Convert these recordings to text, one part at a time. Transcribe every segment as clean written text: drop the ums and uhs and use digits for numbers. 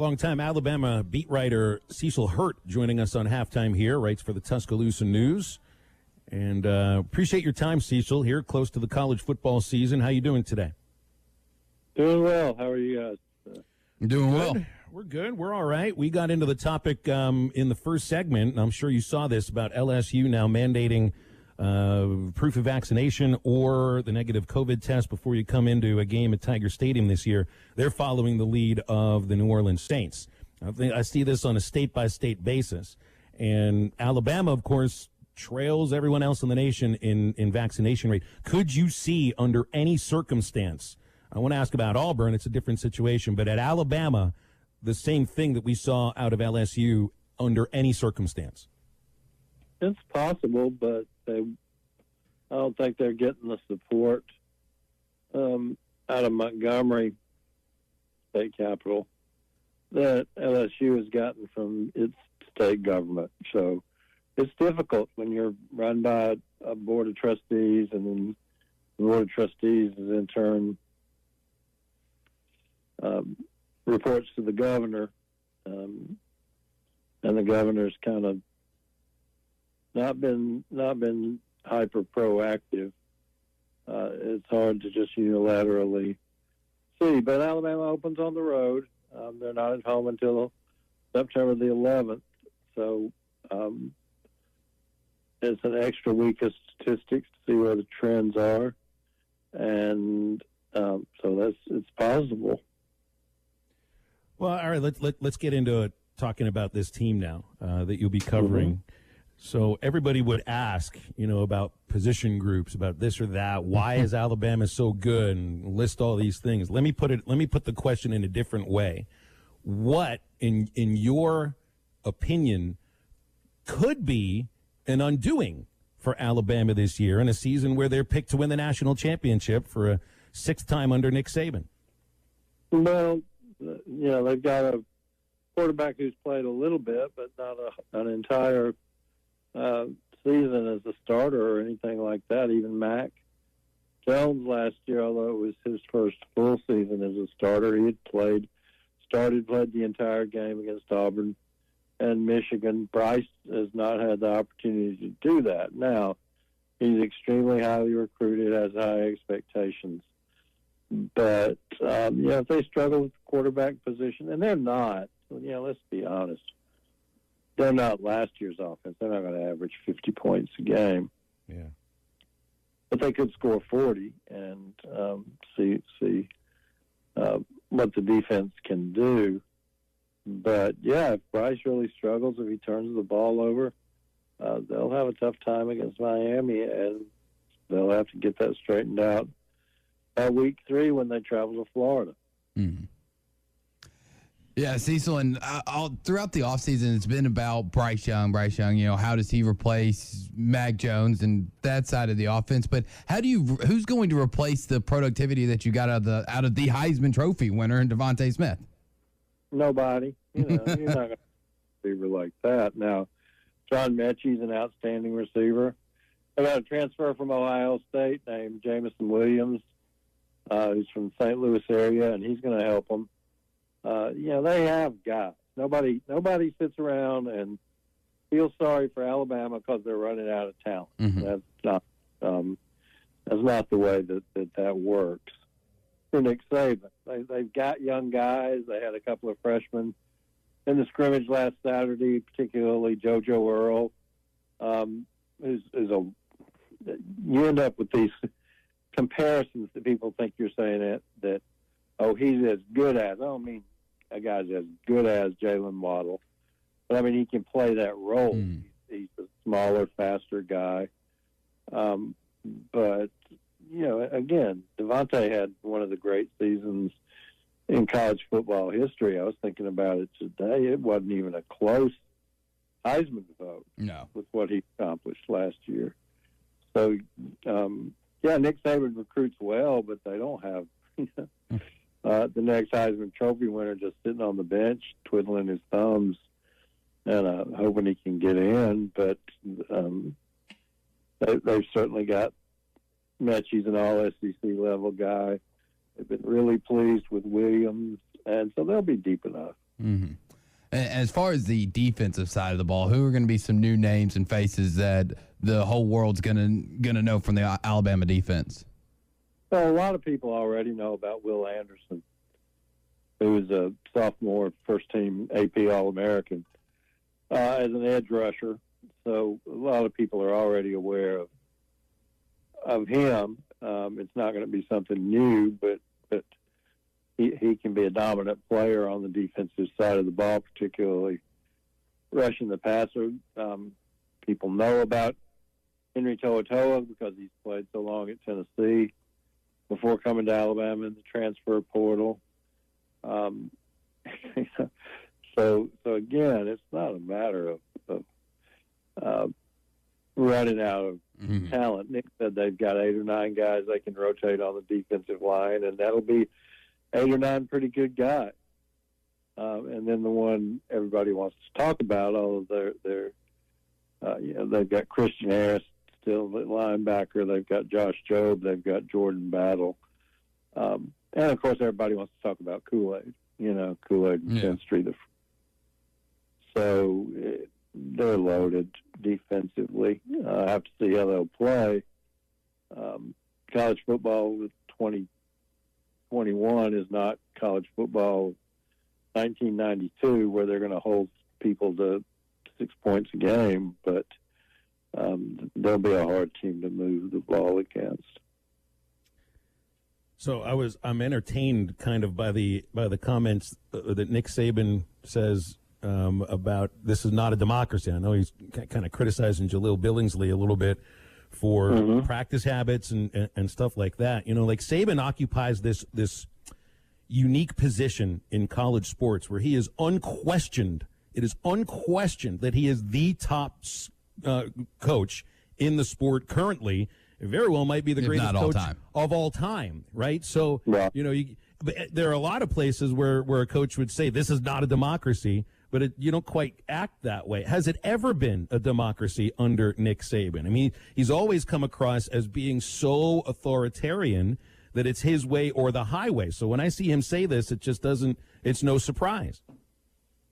Longtime Alabama beat writer Cecil Hurt joining us on Halftime here, writes for the Tuscaloosa News. And appreciate your time, Cecil, here close to the college football season. How you doing today? Doing well. How are you guys? Doing well. We're good. We're all right. We got into the topic in the first segment, and I'm sure you saw this, about LSU now mandating proof of vaccination or the negative COVID test before you come into a game at Tiger Stadium this year. They're following the lead of the New Orleans Saints. I see this on a state-by-state basis. And Alabama, of course, trails everyone else in the nation in vaccination rate. Could you see under any circumstance, I want to ask about Auburn, it's a different situation, but at Alabama, the same thing that we saw out of LSU under any circumstance? It's possible, but I don't think they're getting the support out of Montgomery, state capital, that LSU has gotten from its state government. So it's difficult when you're run by a board of trustees, and then the board of trustees is in turn reports to the governor, and the governor's kind of not been hyper proactive. It's hard to just unilaterally see. But Alabama opens on the road. They're not at home until September the 11th. So it's an extra week of statistics to see where the trends are, and so it's possible. Well, all right. Let's get into it, talking about this team now that you'll be covering. Mm-hmm. So everybody would ask, about position groups, about this or that. Why is Alabama so good? And list all these things. Let me put the question in a different way. What, in your opinion, could be an undoing for Alabama this year in a season where they're picked to win the national championship for a sixth time under Nick Saban? Well, they've got a quarterback who's played a little bit, but not an entire season as a starter or anything like that. Even Mac Jones last year, although it was his first full season as a starter, he had played the entire game against Auburn and Michigan. Bryce has not had the opportunity to do that. Now, he's extremely highly recruited, has high expectations. But, if they struggle with the quarterback position, and they're not, let's be honest, they're not last year's offense. They're not going to average 50 points a game. Yeah. But they could score 40 and see what the defense can do. But, if Bryce really struggles, if he turns the ball over, they'll have a tough time against Miami, and they'll have to get that straightened out at week 3 when they travel to Florida. Mm-hmm. Yeah, Cecil, and throughout the offseason, it's been about Bryce Young, how does he replace Mac Jones and that side of the offense? But who's going to replace the productivity that you got out of the Heisman Trophy winner and Devontae Smith? Nobody. You're not going to have a receiver like that. Now, John Mechie's an outstanding receiver. I got a transfer from Ohio State named Jamison Williams, who's from the St. Louis area, and he's going to help them. They have guys. Nobody sits around and feels sorry for Alabama because they're running out of talent. Mm-hmm. That's not the way that works. For Nick Saban, they've got young guys. They had a couple of freshmen in the scrimmage last Saturday, particularly JoJo Earl, you end up with these comparisons that people think you're saying that he's as good as. I don't mean a guy's as good as Jalen Waddle, but I mean he can play that role. He's a smaller, faster guy. But again, Devontae had one of the great seasons in college football history. I was thinking about it today. It wasn't even a close Heisman vote. No, with what he accomplished last year. So, Nick Saban recruits well, but they don't have the next Heisman Trophy winner just sitting on the bench, twiddling his thumbs, and hoping he can get in. But they've certainly got Mechie's an all-SEC level guy. They've been really pleased with Williams, and so they'll be deep enough. Mm-hmm. And as far as the defensive side of the ball, who are going to be some new names and faces that the whole world's gonna know from the Alabama defense? Well, a lot of people already know about Will Anderson, who was a sophomore first-team AP All-American as an edge rusher. So a lot of people are already aware of him. It's not going to be something new, but he can be a dominant player on the defensive side of the ball, particularly rushing the passer. People know about Henry To'oTo'o because he's played so long at Tennessee before coming to Alabama in the transfer portal. So again, it's not a matter of running out of talent. Nick said they've got 8 or 9 guys they can rotate on the defensive line, and that'll be 8 or 9 pretty good guys. And then the one everybody wants to talk about, they've got Christian Harris still at linebacker. They've got Josh Jobe. They've got Jordan Battle. And, of course, everybody wants to talk about Kool-Aid. Kool-Aid and Chemistry. So they're loaded defensively. I have to see how they'll play. College football with 2021 is not college football 1992 where they're going to hold people to 6 points a game, but they'll be a hard team to move the ball against. So I'm entertained kind of by the comments that Nick Saban says about this is not a democracy. I know he's kind of criticizing Jaleel Billingsley a little bit for practice habits and stuff like that. Like Saban occupies this unique position in college sports where he is unquestioned. It is unquestioned that he is the top coach in the sport currently. It very well might be the greatest coach of all time, right? So, but there are a lot of places where a coach would say this is not a democracy, but you don't quite act that way. Has it ever been a democracy under Nick Saban? I mean, he's always come across as being so authoritarian that it's his way or the highway. So when I see him say this, it's no surprise.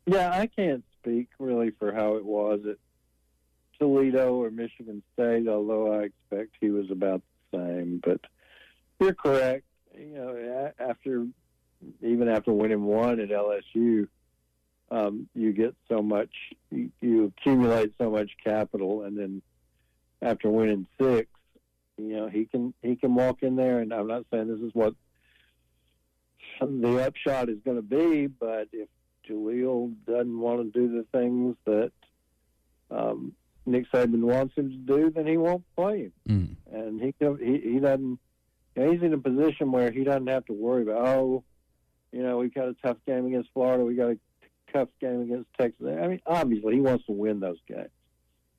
Yeah, I can't speak really for how it was at Toledo or Michigan State, although I expect he was about the same. But you're correct. Even after winning 1 at LSU, you get so much, you accumulate so much capital, and then after winning 6, he can walk in there, and I'm not saying this is what the upshot is going to be, but if Jaleel doesn't want to do the things that Nick Saban wants him to do, then he won't play him. And he doesn't. He's in a position where he doesn't have to worry about, we've got a tough game against Florida, we got a tough game against Texas. I mean, obviously he wants to win those games.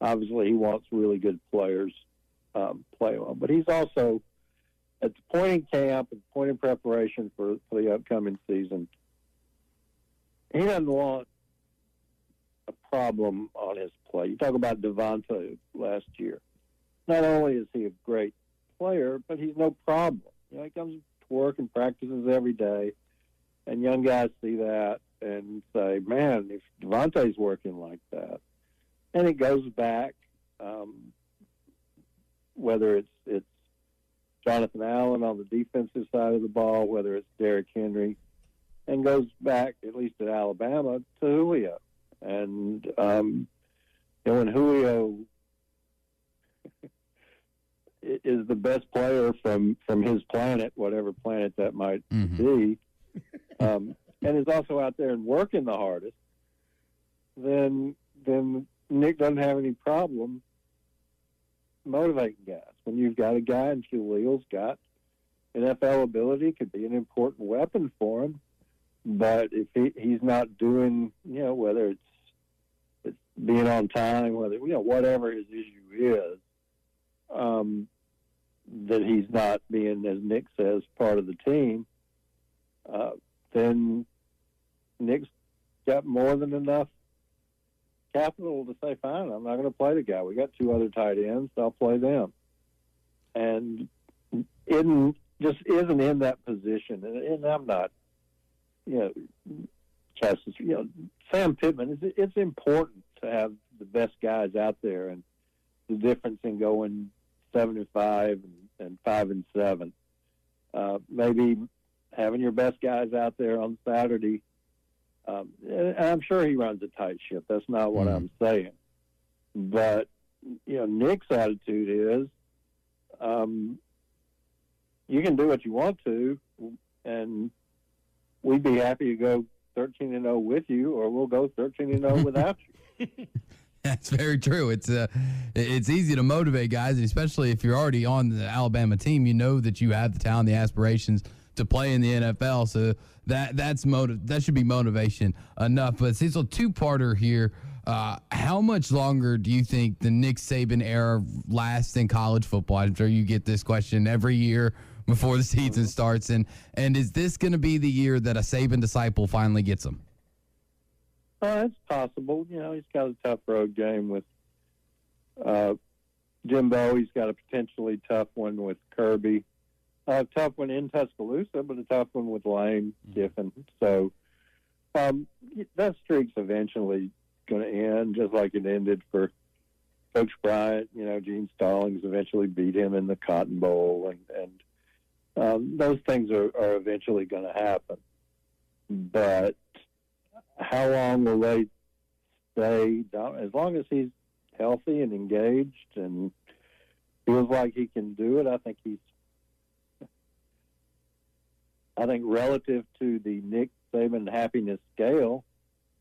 Obviously he wants really good players play well, but he's also at the point in camp and point in preparation for the upcoming season. He doesn't want a problem on his play. You talk about Devontae last year. Not only is he a great player, but he's no problem. He comes to work and practices every day, and young guys see that and say, man, if Devontae's working like that. And it goes back, whether it's Jonathan Allen on the defensive side of the ball, whether it's Derrick Henry, and goes back, at least at Alabama, to Julio. And when Julio is the best player from his planet, whatever planet that might be, and is also out there and working the hardest, then Nick doesn't have any problem motivating guys. When you've got a guy, and Juliel's got NFL ability, could be an important weapon for him. But if he's not doing, whether it's being on time, whether whatever his issue is, that he's not being, as Nick says, part of the team, then Nick's got more than enough capital to say, fine, I'm not going to play the guy. We got 2 other tight ends, so I'll play them. And just isn't in that position. And I'm not, Texas. Sam Pittman. It's important to have the best guys out there, and the difference in going 7-5 and 5-7. Maybe having your best guys out there on Saturday. And I'm sure he runs a tight ship. That's not what I'm saying. But Nick's attitude is, you can do what you want to, and we'd be happy to go 13-0 with you, or we'll go 13-0 without you. That's very true. It's easy to motivate guys, and especially if you're already on the Alabama team, you know that you have the talent, the aspirations to play in the NFL. So that should be motivation enough. But Cecil, two-parter here. How much longer do you think the Nick Saban era lasts in college football? I'm sure you get this question every year before the season starts. And is this going to be the year that a Saban disciple finally gets him? It's possible. He's got a tough road game with Jimbo. He's got a potentially tough one with Kirby. A tough one in Tuscaloosa, but a tough one with Lane Kiffin. So that streak's eventually going to end, just like it ended for Coach Bryant. Gene Stallings eventually beat him in the Cotton Bowl, and those things are eventually going to happen. But how long will they stay? As long as he's healthy and engaged and feels like he can do it, I think relative to the Nick Saban happiness scale,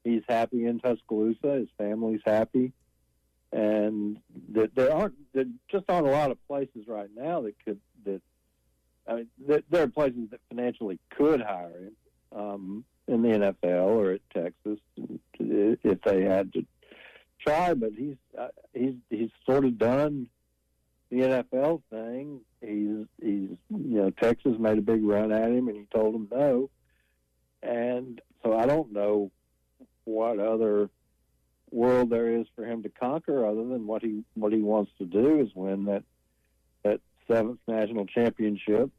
he's happy in Tuscaloosa. His family's happy, and there just aren't a lot of places right now there are places that financially could hire him in the NFL or at Texas if they had to try. But he's sort of done the NFL thing. He's Texas made a big run at him, and he told them no. And so I don't know what other world there is for him to conquer other than what he wants to do is win that seventh national championship.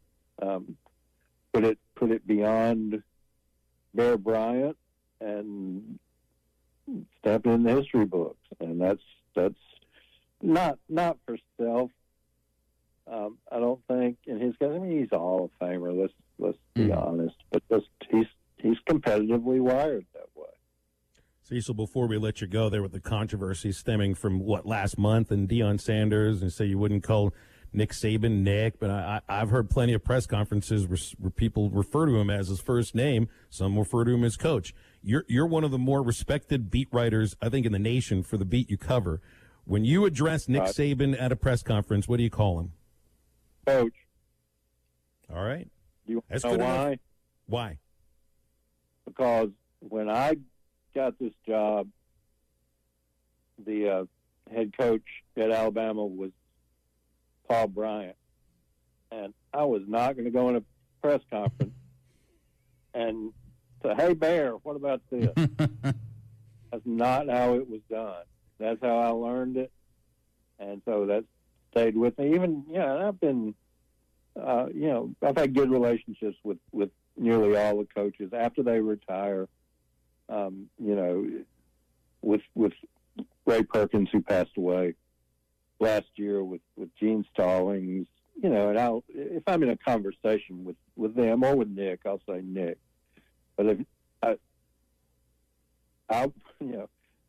Put it beyond Bear Bryant and step in the history books, and that's not for self. I don't think in his case. I mean, he's a Hall of Famer. Let's be honest, but he's competitively wired that way. Cecil, before we let you go, there with the controversy stemming from last month and Deion Sanders, and say you wouldn't call Nick Saban Nick, but I've heard plenty of press conferences where people refer to him as his first name. Some refer to him as Coach. You're one of the more respected beat writers, I think, in the nation for the beat you cover. When you address Nick Saban at a press conference, what do you call him? Coach. All right. You That's know good why? enough. Why? Because when I got this job, the head coach at Alabama was Paul Bryant, and I was not going to go in a press conference and say, "Hey, Bear, what about this?" That's not how it was done. That's how I learned it, and so that stayed with me. Even I've been, I've had good relationships with nearly all the coaches after they retire. With Ray Perkins, who passed away last year, with Gene Stallings, and if I'm in a conversation with them or with Nick, I'll say Nick. But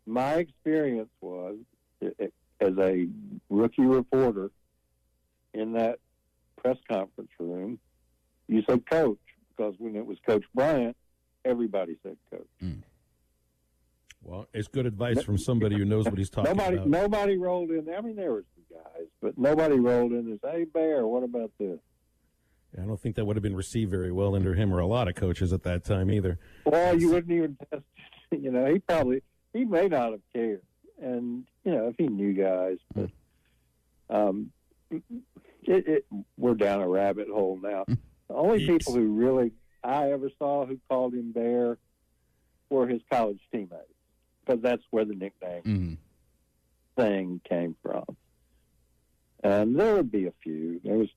my experience was as a rookie reporter in that press conference room, you said Coach, because when it was Coach Bryant, everybody said Coach. Well, it's good advice from somebody who knows what he's talking about. Nobody rolled in. I mean, there were some guys, but nobody rolled in and said, "Hey, Bear, what about this?" I don't think that would have been received very well under him or a lot of coaches at that time either. Well, you wouldn't even test it. He may not have cared. And, if he knew guys, but we're down a rabbit hole now. The only people who really I ever saw who called him Bear were his college teammates, because that's where the nickname thing came from. And there would be a few. There was,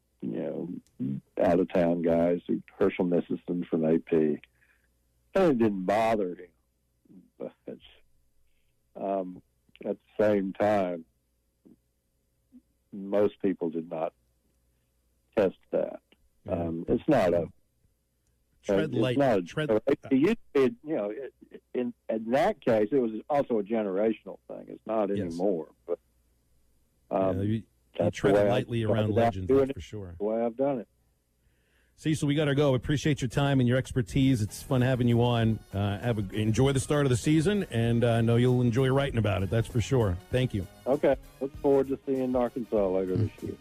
out-of-town guys, Herschel Missiston from AP. And it didn't bother him. At the same time, most people did not test that. It's not a tread light. It used to be, in that case, it was also a generational thing. It's not anymore. But you tread lightly around legends, that's for sure. The way I've done it. Cecil, we got to go. Appreciate your time and your expertise. It's fun having you on. Enjoy the start of the season, and I know you'll enjoy writing about it. That's for sure. Thank you. Okay. Look forward to seeing Arkansas later this year.